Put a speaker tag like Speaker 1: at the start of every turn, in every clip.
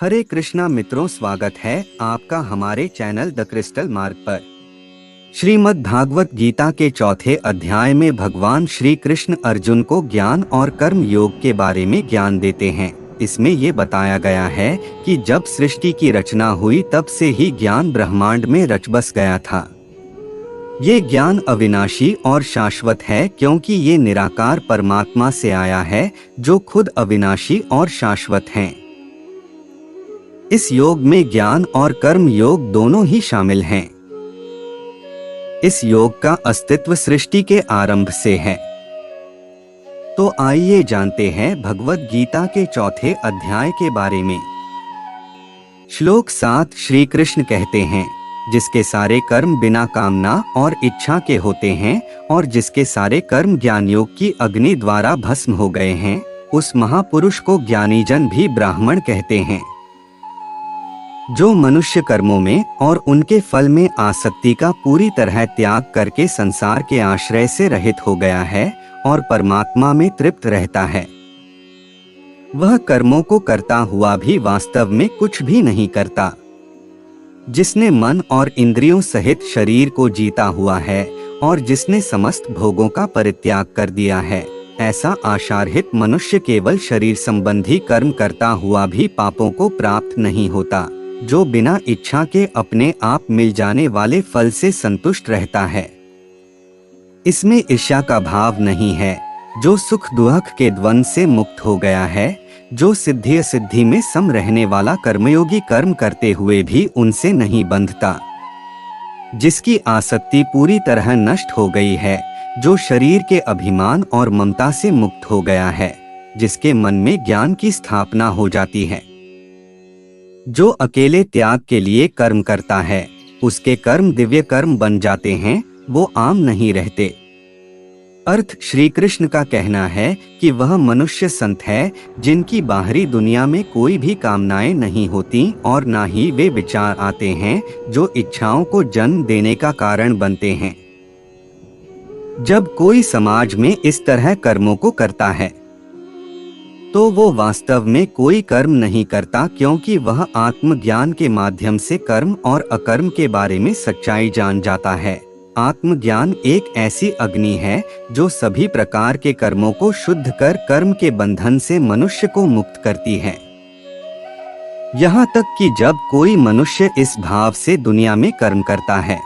Speaker 1: हरे कृष्णा मित्रों, स्वागत है आपका हमारे चैनल द क्रिस्टल मार्ग पर। श्रीमद् भागवत गीता के चौथे अध्याय में भगवान श्री कृष्ण अर्जुन को ज्ञान और कर्म योग के बारे में ज्ञान देते हैं। इसमें ये बताया गया है कि जब सृष्टि की रचना हुई तब से ही ज्ञान ब्रह्मांड में रच बस गया था। ये ज्ञान अविनाशी और शाश्वत है क्योंकि ये निराकार परमात्मा से आया है जो खुद अविनाशी और शाश्वत हैं। इस योग में ज्ञान और कर्म योग दोनों ही शामिल हैं। इस योग का अस्तित्व सृष्टि के आरंभ से है। तो आइए जानते हैं भगवत गीता के चौथे अध्याय के बारे में। श्लोक 7 श्री कृष्ण कहते हैं, जिसके सारे कर्म बिना कामना और इच्छा के होते हैं और जिसके सारे कर्म ज्ञान योग की अग्नि द्वारा भस्म हो गए हैं, उस महापुरुष को ज्ञानी जन भी ब्राह्मण कहते हैं। जो मनुष्य कर्मों में और उनके फल में आसक्ति का पूरी तरह त्याग करके संसार के आश्रय से रहित हो गया है और परमात्मा में तृप्त रहता है, वह कर्मों को करता हुआ भी वास्तव में कुछ भी नहीं करता। जिसने मन और इंद्रियों सहित शरीर को जीता हुआ है और जिसने समस्त भोगों का परित्याग कर दिया है, ऐसा आशारहित मनुष्य केवल शरीर संबंधी कर्म करता हुआ भी पापों को प्राप्त नहीं होता, जो बिना इच्छा के अपने आप मिल जाने वाले फल से संतुष्ट रहता है। इसमें ईर्ष्या का भाव नहीं है, जो सुख दुख के द्वंद से मुक्त हो गया है, जो सिद्धि असिद्धि में सम रहने वाला कर्मयोगी कर्म करते हुए भी उनसे नहीं बंधता, जिसकी आसक्ति पूरी तरह नष्ट हो गई है, जो शरीर के अभिमान और ममता से मुक्त हो गया है, जिसके मन में ज्ञान की स्थापना हो जाती है। जो अकेले त्याग के लिए कर्म करता है, उसके कर्म दिव्य कर्म बन जाते हैं, वो आम नहीं रहते। अर्थ श्री कृष्ण का कहना है कि वह मनुष्य संत है जिनकी बाहरी दुनिया में कोई भी कामनाएं नहीं होती और ना ही वे विचार आते हैं जो इच्छाओं को जन्म देने का कारण बनते हैं। जब कोई समाज में इस तरह कर्मों को करता है तो वो वास्तव में कोई कर्म नहीं करता, क्योंकि वह आत्मज्ञान के माध्यम से कर्म और अकर्म के बारे में सच्चाई जान जाता है। आत्मज्ञान एक ऐसी अग्नि है जो सभी प्रकार के कर्मों को शुद्ध कर कर्म के बंधन से मनुष्य को मुक्त करती है। यहाँ तक कि जब कोई मनुष्य इस भाव से दुनिया में कर्म करता है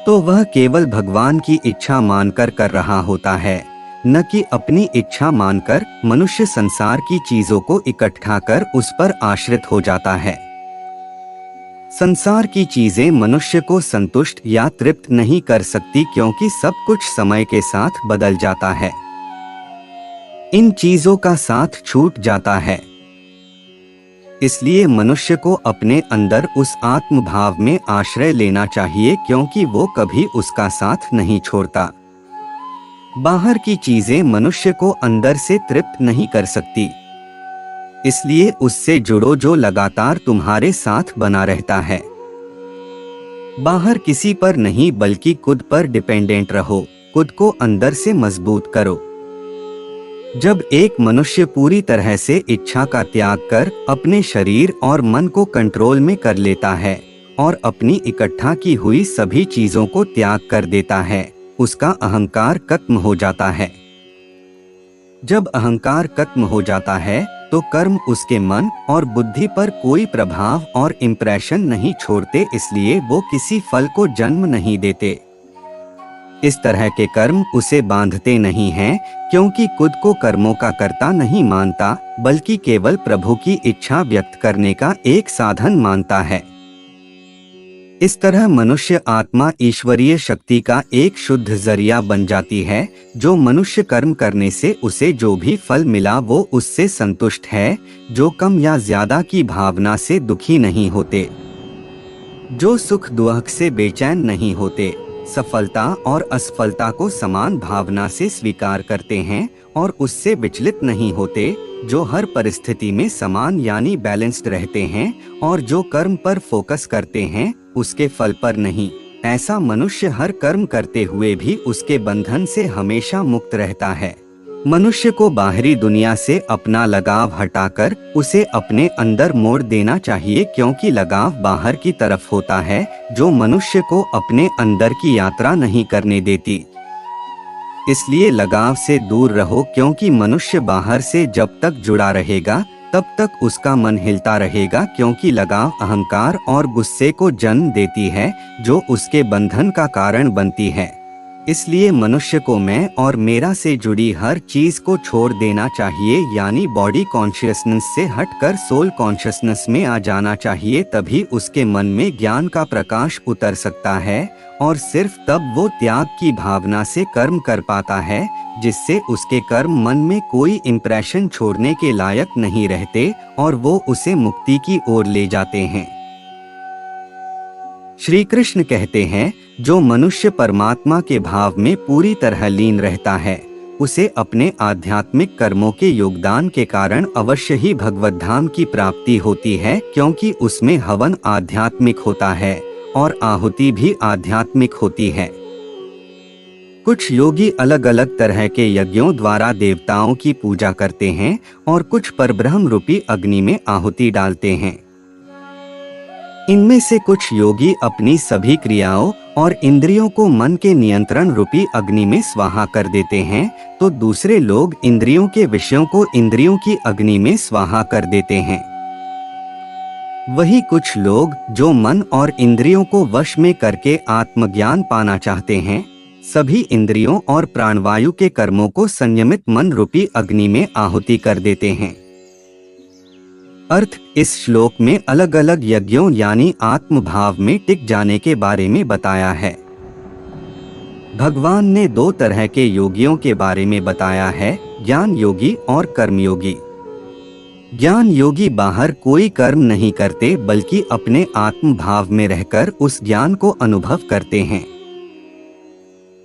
Speaker 1: तो वह केवल भगवान की इच्छा मानकर कर रहा होता है, न कि अपनी इच्छा मानकर। मनुष्य संसार की चीजों को इकट्ठा कर उस पर आश्रित हो जाता है। संसार की चीजें मनुष्य को संतुष्ट या तृप्त नहीं कर सकती, क्योंकि सब कुछ समय के साथ बदल जाता है। इन चीजों का साथ छूट जाता है। इसलिए मनुष्य को अपने अंदर उस आत्म भाव में आश्रय लेना चाहिए, क्योंकि वो कभी उसका साथ नहीं छोड़ता। बाहर की चीजें मनुष्य को अंदर से तृप्त नहीं कर सकती, इसलिए उससे जुड़ो जो लगातार तुम्हारे साथ बना रहता है। बाहर किसी पर नहीं बल्कि खुद पर डिपेंडेंट रहो, खुद को अंदर से मजबूत करो। जब एक मनुष्य पूरी तरह से इच्छा का त्याग कर अपने शरीर और मन को कंट्रोल में कर लेता है और अपनी इकट्ठा की हुई सभी चीजों को त्याग कर देता है, उसका अहंकार खत्म हो जाता है। जब अहंकार खत्म हो जाता है तो कर्म उसके मन और बुद्धि पर कोई प्रभाव और इम्प्रेशन नहीं छोड़ते, इसलिए वो किसी फल को जन्म नहीं देते। इस तरह के कर्म उसे बांधते नहीं हैं, क्योंकि खुद को कर्मों का कर्ता नहीं मानता, बल्कि केवल प्रभु की इच्छा व्यक्त करने का एक साधन मानता है। इस तरह मनुष्य आत्मा ईश्वरीय शक्ति का एक शुद्ध जरिया बन जाती है। जो मनुष्य कर्म करने से उसे जो भी फल मिला वो उससे संतुष्ट है, जो कम या ज्यादा की भावना से दुखी नहीं होते, जो सुख दुख से बेचैन नहीं होते, सफलता और असफलता को समान भावना से स्वीकार करते हैं और उससे विचलित नहीं होते, जो हर परिस्थिति में समान यानी बैलेंस्ड रहते हैं और जो कर्म पर फोकस करते हैं, उसके फल पर नहीं। ऐसा मनुष्य हर कर्म करते हुए भी उसके बंधन से हमेशा मुक्त रहता है। मनुष्य को बाहरी दुनिया से अपना लगाव हटाकर उसे अपने अंदर मोड़ देना चाहिए, क्योंकि लगाव बाहर की तरफ होता है जो मनुष्य को अपने अंदर की यात्रा नहीं करने देती। इसलिए लगाव से दूर रहो, क्योंकि मनुष्य बाहर से जब तक जुड़ा रहेगा तब तक उसका मन हिलता रहेगा, क्योंकि लगाव अहंकार और गुस्से को जन्म देती है जो उसके बंधन का कारण बनती है। इसलिए मनुष्य को मैं और मेरा से जुड़ी हर चीज को छोड़ देना चाहिए, यानी बॉडी कॉन्शियसनेस से हटकर सोल कॉन्शियसनेस में आ जाना चाहिए। तभी उसके मन में ज्ञान का प्रकाश उतर सकता है और सिर्फ तब वो त्याग की भावना से कर्म कर पाता है, जिससे उसके कर्म मन में कोई इम्प्रेशन छोड़ने के लायक नहीं रहते और वो उसे मुक्ति की ओर ले जाते हैं। श्री कृष्ण कहते हैं, जो मनुष्य परमात्मा के भाव में पूरी तरह लीन रहता है उसे अपने आध्यात्मिक कर्मों के योगदान के कारण अवश्य ही भगवत धाम की प्राप्ति होती है, क्योंकि उसमें हवन आध्यात्मिक होता है और आहुति भी आध्यात्मिक होती है। कुछ योगी अलग अलग तरह के यज्ञों द्वारा देवताओं की पूजा करते हैं और कुछ परब्रह्म रूपी अग्नि में आहुति डालते हैं। इनमें से कुछ योगी अपनी सभी क्रियाओं और इंद्रियों को मन के नियंत्रण रूपी अग्नि में स्वाहा कर देते हैं, तो दूसरे लोग इंद्रियों के विषयों को इंद्रियों की अग्नि में स्वाहा कर देते हैं। वही कुछ लोग जो मन और इंद्रियों को वश में करके आत्मज्ञान पाना चाहते हैं, सभी इंद्रियों और प्राणवायु के कर्मों को संयमित मन रूपी अग्नि में आहुति कर देते हैं। अर्थ इस श्लोक में अलग अलग यज्ञों यानी आत्म भाव में टिक जाने के बारे में बताया है। भगवान ने दो तरह के योगियों के बारे में बताया है, ज्ञान योगी और कर्म योगी। ज्ञान योगी बाहर कोई कर्म नहीं करते बल्कि अपने आत्म भाव में रहकर उस ज्ञान को अनुभव करते हैं।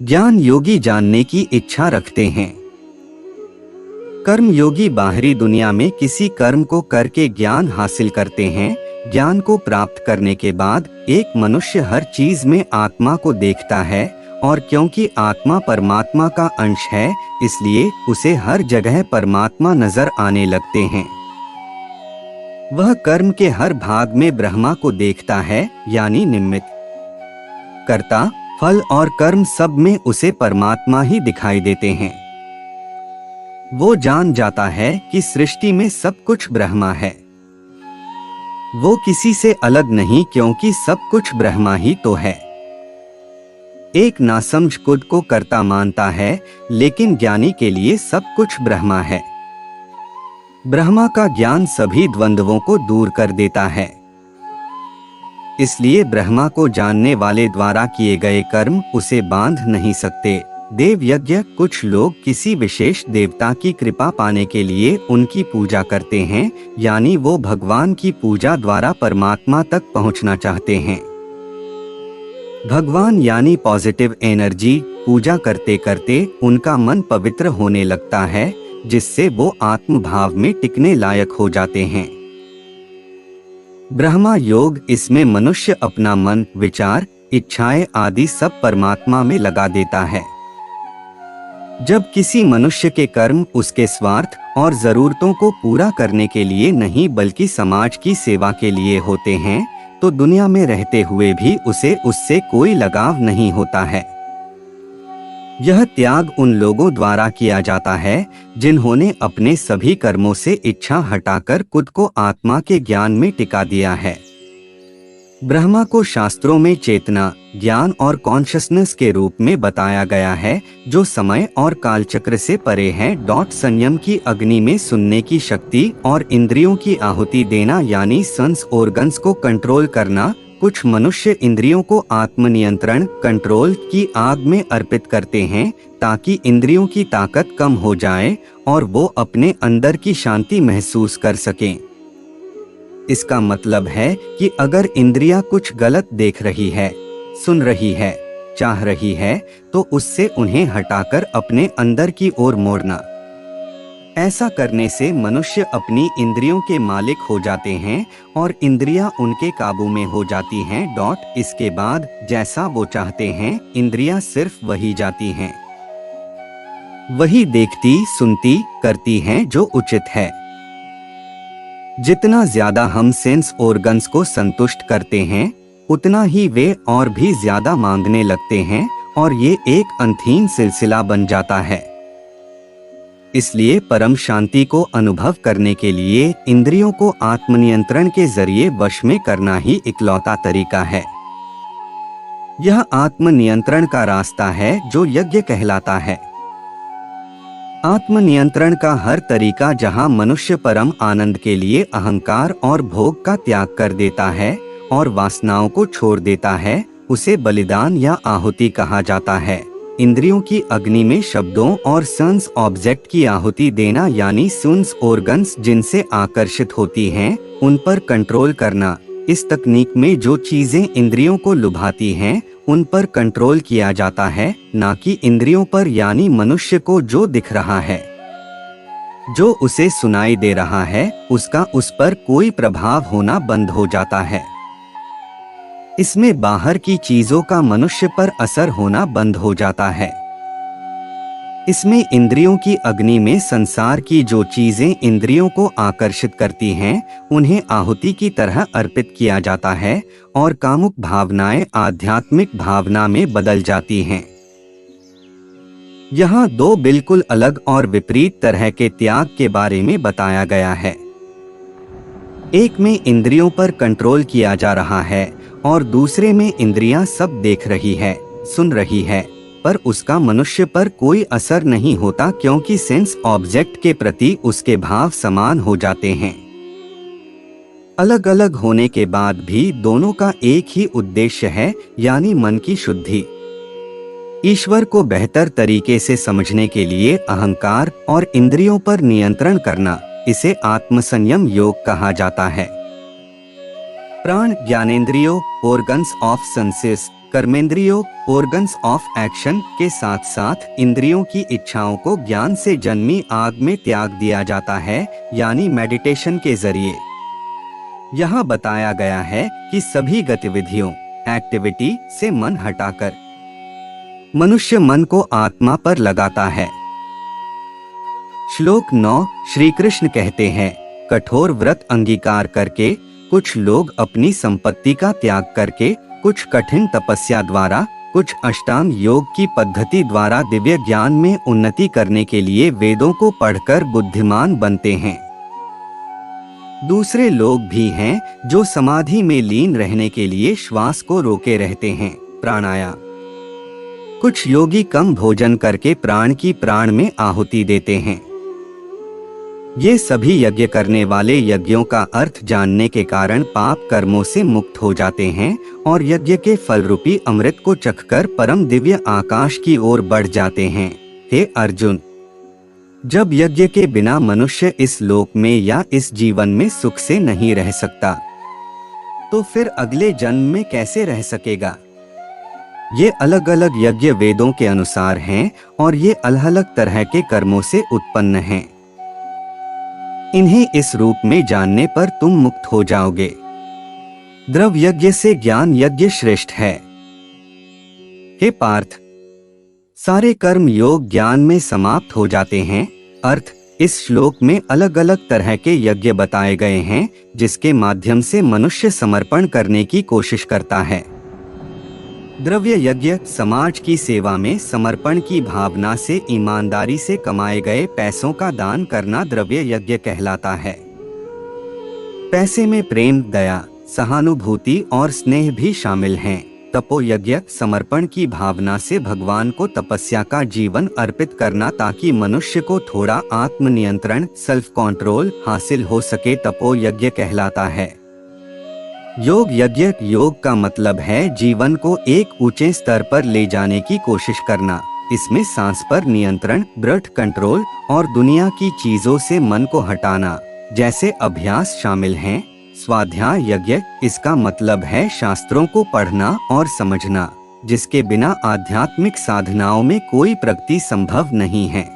Speaker 1: ज्ञान योगी जानने की इच्छा रखते हैं। कर्म योगी बाहरी दुनिया में किसी कर्म को करके ज्ञान हासिल करते हैं। ज्ञान को प्राप्त करने के बाद एक मनुष्य हर चीज में आत्मा को देखता है और क्योंकि आत्मा परमात्मा का अंश है इसलिए उसे हर जगह परमात्मा नजर आने लगते हैं। वह कर्म के हर भाग में ब्रह्मा को देखता है, यानी निमित्त, कर्ता, फल और कर्म सब में उसे परमात्मा ही दिखाई देते हैं। वो जान जाता है कि सृष्टि में सब कुछ ब्रह्मा है। वो किसी से अलग नहीं, क्योंकि सब कुछ ब्रह्मा ही तो है। एक नासमझ खुद को कर्ता मानता है, लेकिन ज्ञानी के लिए सब कुछ ब्रह्मा है। ब्रह्मा का ज्ञान सभी द्वंद्वों को दूर कर देता है। इसलिए ब्रह्मा को जानने वाले द्वारा किए गए कर्म उसे बांध नहीं सकते। देव यज्ञ, कुछ लोग किसी विशेष देवता की कृपा पाने के लिए उनकी पूजा करते हैं, यानी वो भगवान की पूजा द्वारा परमात्मा तक पहुंचना चाहते हैं। भगवान यानी पॉजिटिव एनर्जी पूजा करते करते उनका मन पवित्र होने लगता है, जिससे वो आत्म भाव में टिकने लायक हो जाते हैं। ब्रह्मा योग, इसमें मनुष्य अपना मन, विचार, इच्छाएं आदि सब परमात्मा में लगा देता है। जब किसी मनुष्य के कर्म उसके स्वार्थ और जरूरतों को पूरा करने के लिए नहीं बल्कि समाज की सेवा के लिए होते हैं, तो दुनिया में रहते हुए भी उसे उससे कोई लगाव नहीं होता है। यह त्याग उन लोगों द्वारा किया जाता है जिन्होंने अपने सभी कर्मों से इच्छा हटाकर खुद को आत्मा के ज्ञान में टिका दिया है। ब्रह्मा को शास्त्रों में चेतना, ज्ञान और कॉन्शसनेस के रूप में बताया गया है, जो समय और कालचक्र से परे है। संयम की अग्नि में सुनने की शक्ति और इंद्रियों की आहुति देना यानी सेंस ऑर्गन्स को कंट्रोल करना। कुछ मनुष्य इंद्रियों को आत्मनियंत्रण, कंट्रोल की आग में अर्पित करते हैं ताकि इंद्रियों की ताकत कम हो जाए और वो अपने अंदर की शांति महसूस कर सकें। इसका मतलब है कि अगर इंद्रियां कुछ गलत देख रही है, सुन रही है, चाह रही है, तो उससे उन्हें हटाकर अपने अंदर की ओर मोड़ना। ऐसा करने से मनुष्य अपनी इंद्रियों के मालिक हो जाते हैं और इंद्रियां उनके काबू में हो जाती हैं। इसके बाद जैसा वो चाहते हैं इंद्रियां सिर्फ वही जाती हैं। वही देखती सुनती करती हैं जो उचित है। जितना ज्यादा हम सेंस ऑर्गन्स को संतुष्ट करते हैं, उतना ही वे और भी ज्यादा मांगने लगते हैं और ये एक अनथीन सिलसिला बन जाता है। इसलिए परम शांति को अनुभव करने के लिए इंद्रियों को आत्मनियंत्रण के जरिए वश में करना ही इकलौता तरीका है। यह आत्मनियंत्रण का रास्ता है जो यज्ञ कहलाता है। आत्मनियंत्रण का हर तरीका जहां मनुष्य परम आनंद के लिए अहंकार और भोग का त्याग कर देता है और वासनाओं को छोड़ देता है, उसे बलिदान या आहुति कहा जाता है। इंद्रियों की अग्नि में शब्दों और सेंस ऑब्जेक्ट की आहुति देना यानी सेंस ऑर्गन्स जिनसे आकर्षित होती हैं, उन पर कंट्रोल करना। इस तकनीक में जो चीजें इंद्रियों को लुभाती हैं, उन पर कंट्रोल किया जाता है, ना कि इंद्रियों पर यानी मनुष्य को जो दिख रहा है, जो उसे सुनाई दे रहा है, उसका उस पर कोई प्रभाव होना बंद हो जाता है। इसमें बाहर की चीजों का मनुष्य पर असर होना बंद हो जाता है। इसमें इंद्रियों की अग्नि में संसार की जो चीजें इंद्रियों को आकर्षित करती हैं, उन्हें आहुति की तरह अर्पित किया जाता है और कामुक भावनाएं आध्यात्मिक भावना में बदल जाती हैं। यहाँ दो बिल्कुल अलग और विपरीत तरह के त्याग के बारे में बताया गया है। एक में इंद्रियों पर कंट्रोल किया जा रहा है और दूसरे में इंद्रियां सब देख रही है, सुन रही है, पर उसका मनुष्य पर कोई असर नहीं होता क्योंकि सेंस ऑब्जेक्ट के प्रति उसके भाव समान हो जाते हैं। अलग अलग होने के बाद भी दोनों का एक ही उद्देश्य है, यानी मन की शुद्धि। ईश्वर को बेहतर तरीके से समझने के लिए अहंकार और इंद्रियों पर नियंत्रण करना, इसे आत्मसंयम योग कहा जाता है। प्राण ज्ञानेंद्रियों ऑर्गन्स ऑफ सेंसेस, कर्मेंद्रियों ऑर्गन्स ऑफ एक्शन के साथ साथ इंद्रियों की इच्छाओं को ज्ञान से जन्मी आग में त्याग दिया जाता है, यानी मेडिटेशन के जरिए। यहाँ बताया गया है कि सभी गतिविधियों एक्टिविटी से मन हटाकर मनुष्य मन को आत्मा पर लगाता है। श्लोक 9 श्री कृष्ण कहते हैं, कठोर व्रत अंगीकार करके कुछ लोग अपनी संपत्ति का त्याग करके, कुछ कठिन तपस्या द्वारा, कुछ अष्टांग योग की पद्धति द्वारा दिव्य ज्ञान में उन्नति करने के लिए वेदों को पढ़कर बुद्धिमान बनते हैं। दूसरे लोग भी हैं जो समाधि में लीन रहने के लिए श्वास को रोके रहते हैं, प्राणायाम। कुछ योगी कम भोजन करके प्राण की प्राण में आहुति देते हैं। ये सभी यज्ञ करने वाले यज्ञों का अर्थ जानने के कारण पाप कर्मों से मुक्त हो जाते हैं और यज्ञ के फल रूपी अमृत को चखकर परम दिव्य आकाश की ओर बढ़ जाते हैं। हे अर्जुन, जब यज्ञ के बिना मनुष्य इस लोक में या इस जीवन में सुख से नहीं रह सकता, तो फिर अगले जन्म में कैसे रह सकेगा? ये अलग अलग यज्ञ वेदों के अनुसार हैं और ये अलग अलग तरह के कर्मों से उत्पन्न हैं। इन्हें इस रूप में जानने पर तुम मुक्त हो जाओगे। द्रव्य यज्ञ से ज्ञान यज्ञ श्रेष्ठ है। हे पार्थ, सारे कर्म योग ज्ञान में समाप्त हो जाते हैं। अर्थ, इस श्लोक में अलग अलग तरह के यज्ञ बताए गए हैं जिसके माध्यम से मनुष्य समर्पण करने की कोशिश करता है। द्रव्य यज्ञ समाज की सेवा में समर्पण की भावना से ईमानदारी से कमाए गए पैसों का दान करना द्रव्य यज्ञ कहलाता है। पैसे में प्रेम, दया, सहानुभूति और स्नेह भी शामिल हैं। तपो यज्ञ समर्पण की भावना से भगवान को तपस्या का जीवन अर्पित करना ताकि मनुष्य को थोड़ा आत्मनियंत्रण सेल्फ कंट्रोल हासिल हो सके, तपो यज्ञ कहलाता है। योग यज्ञ, योग का मतलब है जीवन को एक ऊंचे स्तर पर ले जाने की कोशिश करना। इसमें सांस पर नियंत्रण, ब्रेथ कंट्रोल और दुनिया की चीजों से मन को हटाना जैसे अभ्यास शामिल हैं। स्वाध्याय यज्ञ, इसका मतलब है शास्त्रों को पढ़ना और समझना, जिसके बिना आध्यात्मिक साधनाओं में कोई प्रगति संभव नहीं है।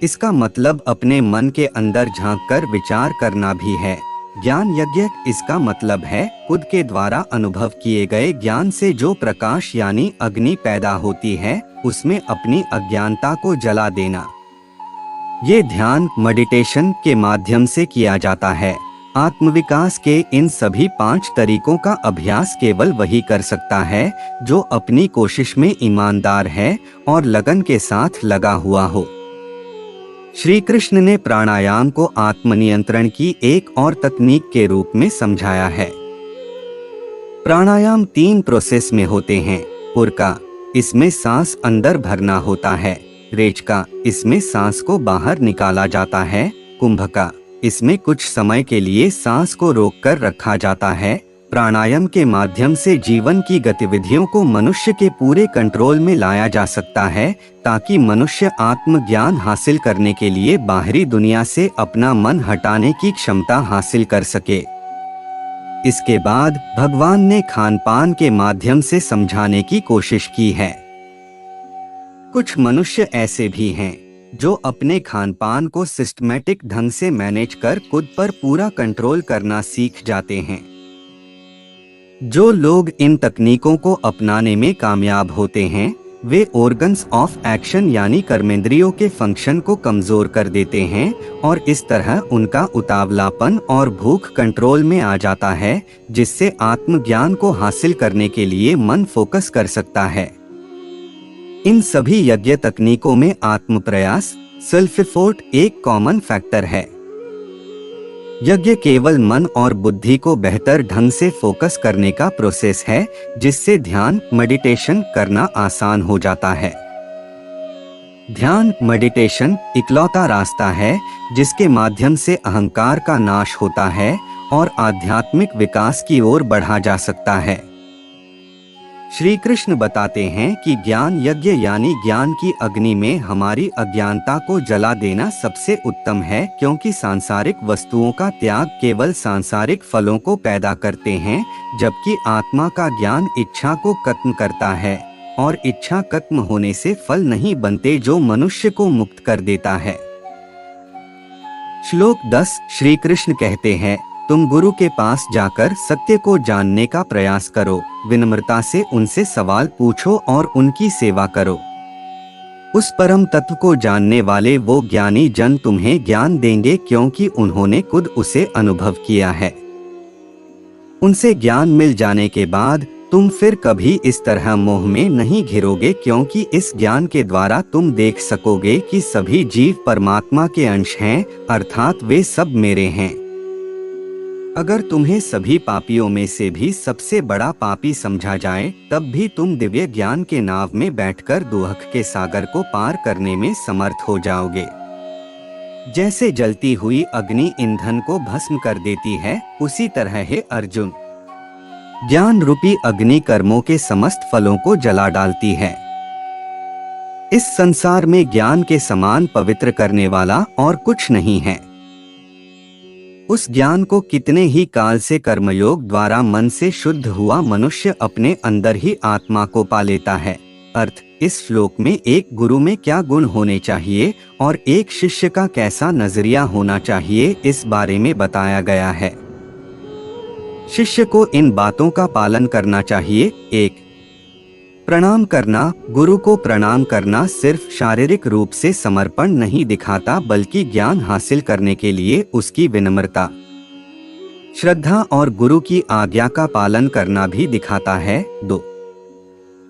Speaker 1: इसका मतलब अपने मन के अंदर झांककर विचार करना भी है। ज्ञान यज्ञ, इसका मतलब है खुद के द्वारा अनुभव किए गए ज्ञान से जो प्रकाश यानी अग्नि पैदा होती है, उसमें अपनी अज्ञानता को जला देना। ये ध्यान मेडिटेशन के माध्यम से किया जाता है। आत्मविकास के इन सभी 5 तरीकों का अभ्यास केवल वही कर सकता है जो अपनी कोशिश में ईमानदार है और लगन के साथ लगा हुआ हो। श्री कृष्ण ने प्राणायाम को आत्मनियंत्रण की एक और तकनीक के रूप में समझाया है। प्राणायाम 3 प्रोसेस में होते हैं। पुरका, इसमें सांस अंदर भरना होता है। रेचका, इसमें सांस को बाहर निकाला जाता है। कुंभका, इसमें कुछ समय के लिए सांस को रोककर रखा जाता है। प्राणायाम के माध्यम से जीवन की गतिविधियों को मनुष्य के पूरे कंट्रोल में लाया जा सकता है, ताकि मनुष्य आत्मज्ञान हासिल करने के लिए बाहरी दुनिया से अपना मन हटाने की क्षमता हासिल कर सके। इसके बाद भगवान ने खान पान के माध्यम से समझाने की कोशिश की है। कुछ मनुष्य ऐसे भी हैं जो अपने खान पान को सिस्टमैटिक ढंग से मैनेज कर खुद पर पूरा कंट्रोल करना सीख जाते हैं। जो लोग इन तकनीकों को अपनाने में कामयाब होते हैं, वे ऑर्गन्स ऑफ एक्शन यानी कर्मेंद्रियों के फंक्शन को कमजोर कर देते हैं और इस तरह उनका उतावलापन और भूख कंट्रोल में आ जाता है, जिससे आत्मज्ञान को हासिल करने के लिए मन फोकस कर सकता है। इन सभी यज्ञ तकनीकों में आत्म प्रयास, सेल्फ एफर्ट एक कॉमन फैक्टर है। यज्ञ केवल मन और बुद्धि को बेहतर ढंग से फोकस करने का प्रोसेस है, जिससे ध्यान मेडिटेशन करना आसान हो जाता है। ध्यान मेडिटेशन इकलौता रास्ता है जिसके माध्यम से अहंकार का नाश होता है और आध्यात्मिक विकास की ओर बढ़ा जा सकता है। श्री कृष्ण बताते हैं कि ज्ञान यज्ञ यानी ज्ञान की अग्नि में हमारी अज्ञानता को जला देना सबसे उत्तम है, क्योंकि सांसारिक वस्तुओं का त्याग केवल सांसारिक फलों को पैदा करते हैं, जबकि आत्मा का ज्ञान इच्छा को खत्म करता है और इच्छा खत्म होने से फल नहीं बनते, जो मनुष्य को मुक्त कर देता है। श्लोक 10 श्री कृष्ण कहते हैं, तुम गुरु के पास जाकर सत्य को जानने का प्रयास करो, विनम्रता से उनसे सवाल पूछो और उनकी सेवा करो। उस परम तत्व को जानने वाले वो ज्ञानी जन तुम्हें ज्ञान देंगे, क्योंकि उन्होंने खुद उसे अनुभव किया है। उनसे ज्ञान मिल जाने के बाद तुम फिर कभी इस तरह मोह में नहीं घिरोगे, क्योंकि इस ज्ञान के द्वारा तुम देख सकोगे कि सभी जीव परमात्मा के अंश हैं, अर्थात वे सब मेरे हैं। अगर तुम्हें सभी पापियों में से भी सबसे बड़ा पापी समझा जाए, तब भी तुम दिव्य ज्ञान के नाव में बैठकर दुख के सागर को पार करने में समर्थ हो जाओगे। जैसे जलती हुई अग्नि ईंधन को भस्म कर देती है, उसी तरह है अर्जुन, ज्ञान रूपी अग्नि कर्मों के समस्त फलों को जला डालती है। इस संसार में ज्ञान के समान पवित्र करने वाला और कुछ नहीं है। उस ज्ञान को कितने ही काल से कर्मयोग द्वारा मन से शुद्ध हुआ मनुष्य अपने अंदर ही आत्मा को पा लेता है। अर्थ, इस श्लोक में एक गुरु में क्या गुण होने चाहिए और एक शिष्य का कैसा नजरिया होना चाहिए, इस बारे में बताया गया है। शिष्य को इन बातों का पालन करना चाहिए। 1. प्रणाम करना। गुरु को प्रणाम करना सिर्फ शारीरिक रूप से समर्पण नहीं दिखाता, बल्कि ज्ञान हासिल करने के लिए उसकी विनम्रता, श्रद्धा और गुरु की आज्ञा का पालन करना भी दिखाता है। 2.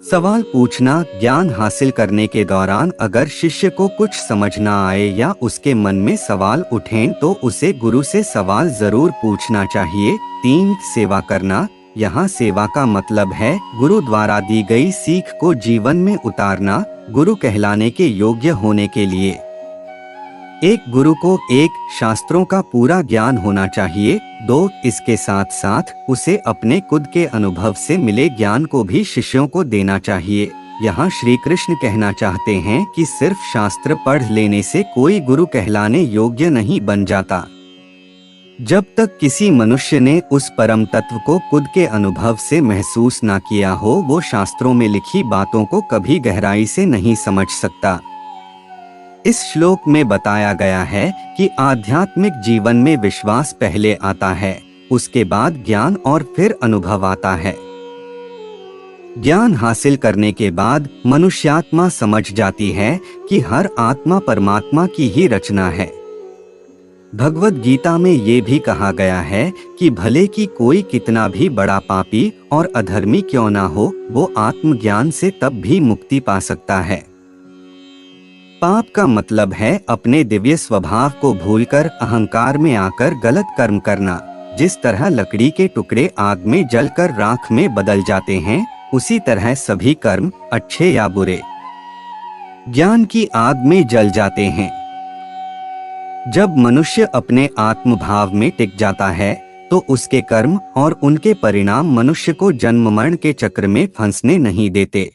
Speaker 1: सवाल पूछना। ज्ञान हासिल करने के दौरान अगर शिष्य को कुछ समझ ना आए या उसके मन में सवाल उठें, तो उसे गुरु से सवाल जरूर पूछना चाहिए। 3. सेवा करना। यहाँ सेवा का मतलब है गुरु द्वारा दी गई सीख को जीवन में उतारना, गुरु कहलाने के योग्य होने के लिए। एक गुरु को एक शास्त्रों का पूरा ज्ञान होना चाहिए। 2. इसके साथ साथ उसे अपने खुद के अनुभव से मिले ज्ञान को भी शिष्यों को देना चाहिए। यहाँ श्री कृष्ण कहना चाहते हैं कि सिर्फ शास्त्र पढ़ लेने से कोई गुरु कहलाने योग्य नहीं बन जाता। जब तक किसी मनुष्य ने उस परम तत्व को खुद के अनुभव से महसूस ना किया हो, वो शास्त्रों में लिखी बातों को कभी गहराई से नहीं समझ सकता। इस श्लोक में बताया गया है कि आध्यात्मिक जीवन में विश्वास पहले आता है, उसके बाद ज्ञान और फिर अनुभव आता है। ज्ञान हासिल करने के बाद मनुष्यात्मा समझ जाती है कि हर आत्मा परमात्मा की ही रचना है। भगवद गीता में ये भी कहा गया है कि भले कि कोई कितना भी बड़ा पापी और अधर्मी क्यों ना हो, वो आत्मज्ञान से तब भी मुक्ति पा सकता है। पाप का मतलब है अपने दिव्य स्वभाव को भूलकर अहंकार में आकर गलत कर्म करना। जिस तरह लकड़ी के टुकड़े आग में जलकर राख में बदल जाते हैं, उसी तरह सभी कर्म अच्छे या बुरे ज्ञान की आग में जल जाते हैं। जब मनुष्य अपने आत्म भाव में टिक जाता है तो उसके कर्म और उनके परिणाम मनुष्य को जन्म मरण के चक्र में फंसने नहीं देते।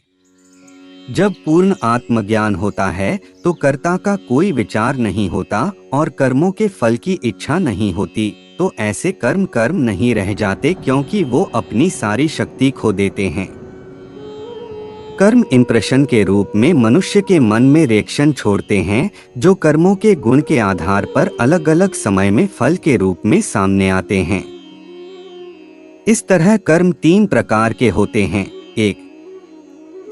Speaker 1: जब पूर्ण आत्मज्ञान होता है तो कर्ता का कोई विचार नहीं होता और कर्मों के फल की इच्छा नहीं होती, तो ऐसे कर्म नहीं रह जाते क्योंकि वो अपनी सारी शक्ति खो देते हैं। कर्म इंप्रेशन के रूप में मनुष्य के मन में रिएक्शन छोड़ते हैं, जो कर्मों के गुण के आधार पर अलग अलग समय में फल के रूप में सामने आते हैं। इस तरह कर्म 3 प्रकार के होते हैं। 1.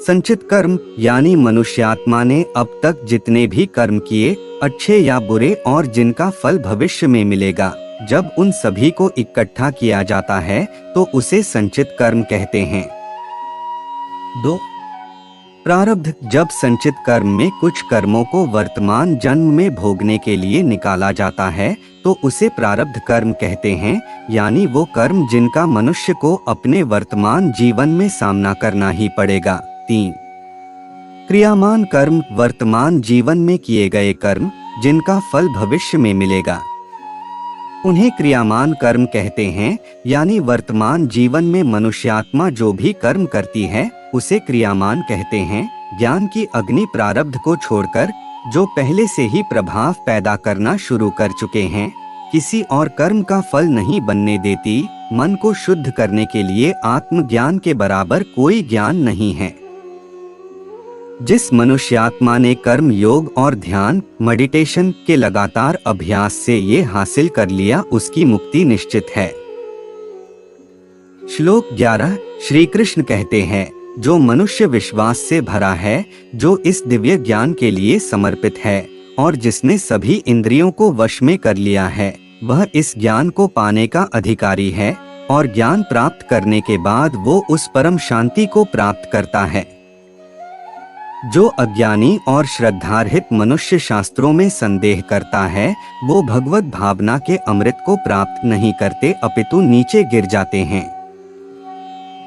Speaker 1: संचित कर्म, यानी मनुष्यात्मा ने अब तक जितने भी कर्म किए, अच्छे या बुरे, और जिनका फल भविष्य में मिलेगा, जब उन सभी को इकट्ठा किया जाता है तो उसे संचित कर्म कहते हैं। 2. प्रारब्ध, जब संचित कर्म में कुछ कर्मों को वर्तमान जन्म में भोगने के लिए निकाला जाता है तो उसे प्रारब्ध कर्म कहते हैं, यानी वो कर्म जिनका मनुष्य को अपने वर्तमान जीवन में सामना करना ही पड़ेगा। 3. क्रियामान कर्म, वर्तमान जीवन में किए गए कर्म जिनका फल भविष्य में मिलेगा, उन्हें क्रियामान कर्म कहते हैं, यानी वर्तमान जीवन में मनुष्यात्मा जो भी कर्म करती है उसे क्रियामान कहते हैं। ज्ञान की अग्नि प्रारब्ध को छोड़कर, जो पहले से ही प्रभाव पैदा करना शुरू कर चुके हैं, किसी और कर्म का फल नहीं बनने देती। मन को शुद्ध करने के लिए आत्मज्ञान के बराबर कोई ज्ञान नहीं है। जिस मनुष्यात्मा ने कर्म योग और ध्यान मेडिटेशन के लगातार अभ्यास से ये हासिल कर लिया, उसकी मुक्ति निश्चित है। श्लोक 11, श्री कृष्ण कहते हैं, जो मनुष्य विश्वास से भरा है, जो इस दिव्य ज्ञान के लिए समर्पित है और जिसने सभी इंद्रियों को वश में कर लिया है, वह इस ज्ञान को पाने का अधिकारी है और ज्ञान प्राप्त करने के बाद वो उस परम शांति को प्राप्त करता है। जो अज्ञानी और श्रद्धारहित मनुष्य शास्त्रों में संदेह करता है, वो भगवत भावना के अमृत को प्राप्त नहीं करते, अपितु नीचे गिर जाते हैं।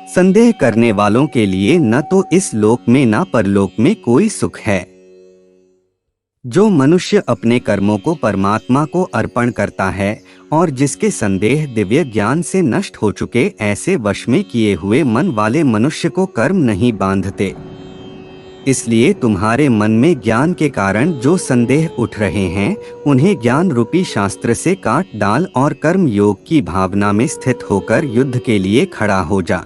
Speaker 1: संदेह करने वालों के लिए न तो इस लोक में न परलोक में कोई सुख है। जो मनुष्य अपने कर्मों को परमात्मा को अर्पण करता है और जिसके संदेह दिव्य ज्ञान से नष्ट हो चुके, ऐसे वश में किए हुए मन वाले मनुष्य को कर्म नहीं बांधते। इसलिए तुम्हारे मन में ज्ञान के कारण जो संदेह उठ रहे हैं, उन्हें ज्ञान रूपी शास्त्र से काट डाल और कर्म योग की भावना में स्थित होकर युद्ध के लिए खड़ा हो जा।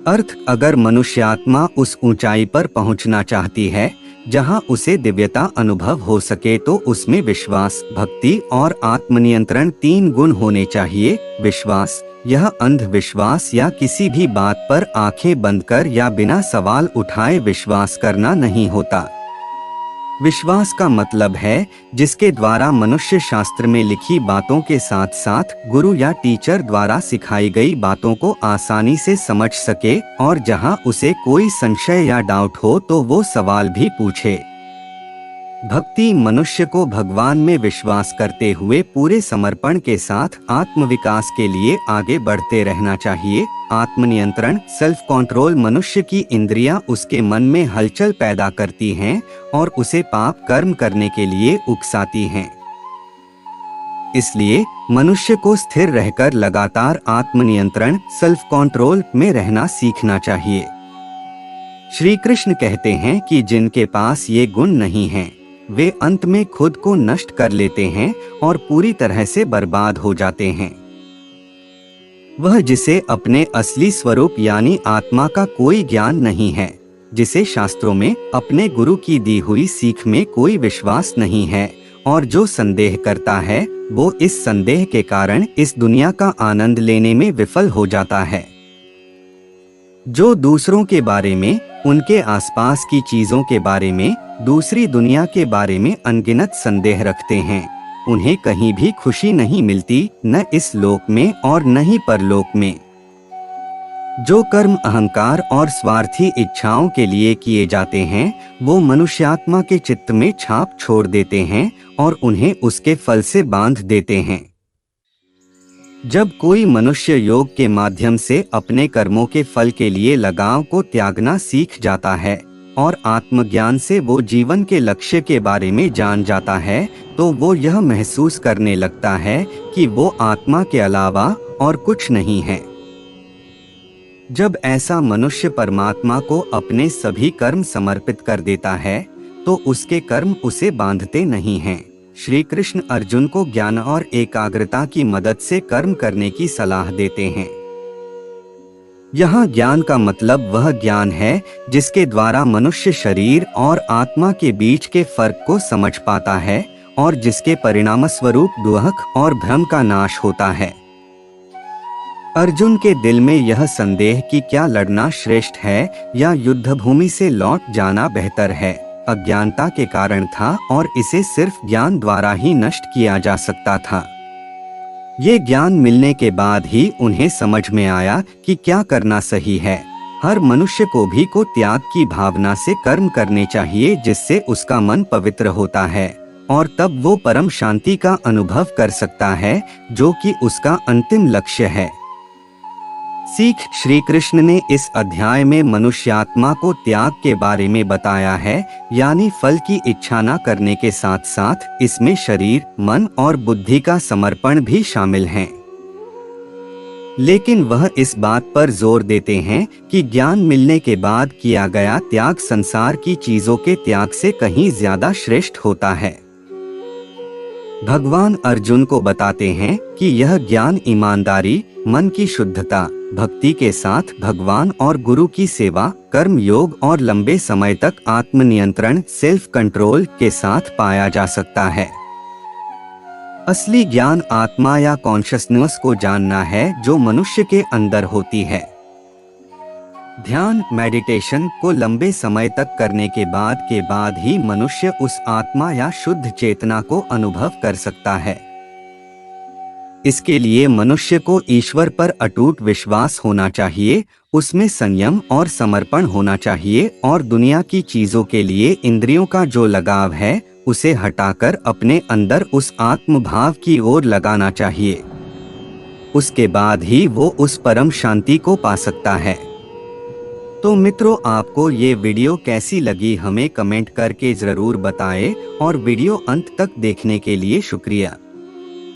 Speaker 1: अर्थ, अगर मनुष्यात्मा उस ऊंचाई पर पहुंचना चाहती है जहां उसे दिव्यता अनुभव हो सके, तो उसमें विश्वास, भक्ति और आत्मनियंत्रण 3 गुण होने चाहिए। विश्वास, यह अंधविश्वास या किसी भी बात पर आंखें बंद कर या बिना सवाल उठाए विश्वास करना नहीं होता। विश्वास का मतलब है जिसके द्वारा मनुष्य शास्त्र में लिखी बातों के साथ साथ गुरु या टीचर द्वारा सिखाई गई बातों को आसानी से समझ सके और जहां उसे कोई संशय या डाउट हो तो वो सवाल भी पूछे। भक्ति मनुष्य को भगवान में विश्वास करते हुए पूरे समर्पण के साथ आत्मविकास के लिए आगे बढ़ते रहना चाहिए। आत्मनियंत्रण, सेल्फ कंट्रोल, मनुष्य की इंद्रियां उसके मन में हलचल पैदा करती हैं और उसे पाप कर्म करने के लिए उकसाती हैं। इसलिए मनुष्य को स्थिर रहकर लगातार आत्मनियंत्रण, सेल्फ कंट्रोल में रहना सीखना चाहिए। श्री कृष्ण कहते हैं कि जिनके पास ये गुण नहीं हैं, वे अंत में खुद को नष्ट कर लेते हैं और पूरी तरह से बर्बाद हो जाते हैं। वह जिसे अपने असली स्वरूप यानी आत्मा का कोई ज्ञान नहीं है, जिसे शास्त्रों में अपने गुरु की दी हुई सीख में कोई विश्वास नहीं है, और जो संदेह करता है वो इस संदेह के कारण इस दुनिया का आनंद लेने में विफल हो जाता है। जो दूसरों के बारे में, उनके आसपास की चीजों के बारे में, दूसरी दुनिया के बारे में अनगिनत संदेह रखते हैं, उन्हें कहीं भी खुशी नहीं मिलती, न इस लोक में और न ही परलोक में। जो कर्म अहंकार और स्वार्थी इच्छाओं के लिए किए जाते हैं, वो मनुष्यात्मा के चित्त में छाप छोड़ देते हैं और उन्हें उसके फल से बांध देते हैं। जब कोई मनुष्य योग के माध्यम से अपने कर्मों के फल के लिए लगाव को त्यागना सीख जाता है और आत्मज्ञान से वो जीवन के लक्ष्य के बारे में जान जाता है, तो वो यह महसूस करने लगता है कि वो आत्मा के अलावा और कुछ नहीं है। जब ऐसा मनुष्य परमात्मा को अपने सभी कर्म समर्पित कर देता है, तो उसके कर्म उसे बांधते नहीं हैं। श्री कृष्ण अर्जुन को ज्ञान और एकाग्रता की मदद से कर्म करने की सलाह देते हैं। यहाँ ज्ञान का मतलब वह ज्ञान है जिसके द्वारा मनुष्य शरीर और आत्मा के बीच के फर्क को समझ पाता है और जिसके परिणामस्वरूप दुख और भ्रम का नाश होता है। अर्जुन के दिल में यह संदेह कि क्या लड़ना श्रेष्ठ है या युद्धभूमि से लौट जाना बेहतर है, अज्ञानता के कारण था और इसे सिर्फ ज्ञान द्वारा ही नष्ट किया जा सकता था। ये ज्ञान मिलने के बाद ही उन्हें समझ में आया कि क्या करना सही है। हर मनुष्य को भी त्याग की भावना से कर्म करने चाहिए, जिससे उसका मन पवित्र होता है और तब वो परम शांति का अनुभव कर सकता है, जो कि उसका अंतिम लक्ष्य है। सीख श्री कृष्ण ने इस अध्याय में मनुष्यात्मा को त्याग के बारे में बताया है, यानी फल की इच्छा न करने के साथ साथ इसमें शरीर, मन और बुद्धि का समर्पण भी शामिल है। लेकिन वह इस बात पर जोर देते हैं कि ज्ञान मिलने के बाद किया गया त्याग संसार की चीजों के त्याग से कहीं ज्यादा श्रेष्ठ होता है। भगवान अर्जुन को बताते हैं कि यह ज्ञान ईमानदारी, मन की शुद्धता, भक्ति के साथ भगवान और गुरु की सेवा, कर्म योग और लंबे समय तक आत्मनियंत्रण, सेल्फ कंट्रोल के साथ पाया जा सकता है। असली ज्ञान आत्मा या कॉन्शसनेस को जानना है, जो मनुष्य के अंदर होती है। ध्यान, मेडिटेशन को लंबे समय तक करने के बाद ही मनुष्य उस आत्मा या शुद्ध चेतना को अनुभव कर सकता है। इसके लिए मनुष्य को ईश्वर पर अटूट विश्वास होना चाहिए, उसमें संयम और समर्पण होना चाहिए और दुनिया की चीजों के लिए इंद्रियों का जो लगाव है उसे हटाकर अपने अंदर उस आत्मभाव की ओर लगाना चाहिए। उसके बाद ही वो उस परम शांति को पा सकता है। तो मित्रों, आपको ये वीडियो कैसी लगी हमें कमेंट करके जरूर बताएं और वीडियो अंत तक देखने के लिए शुक्रिया।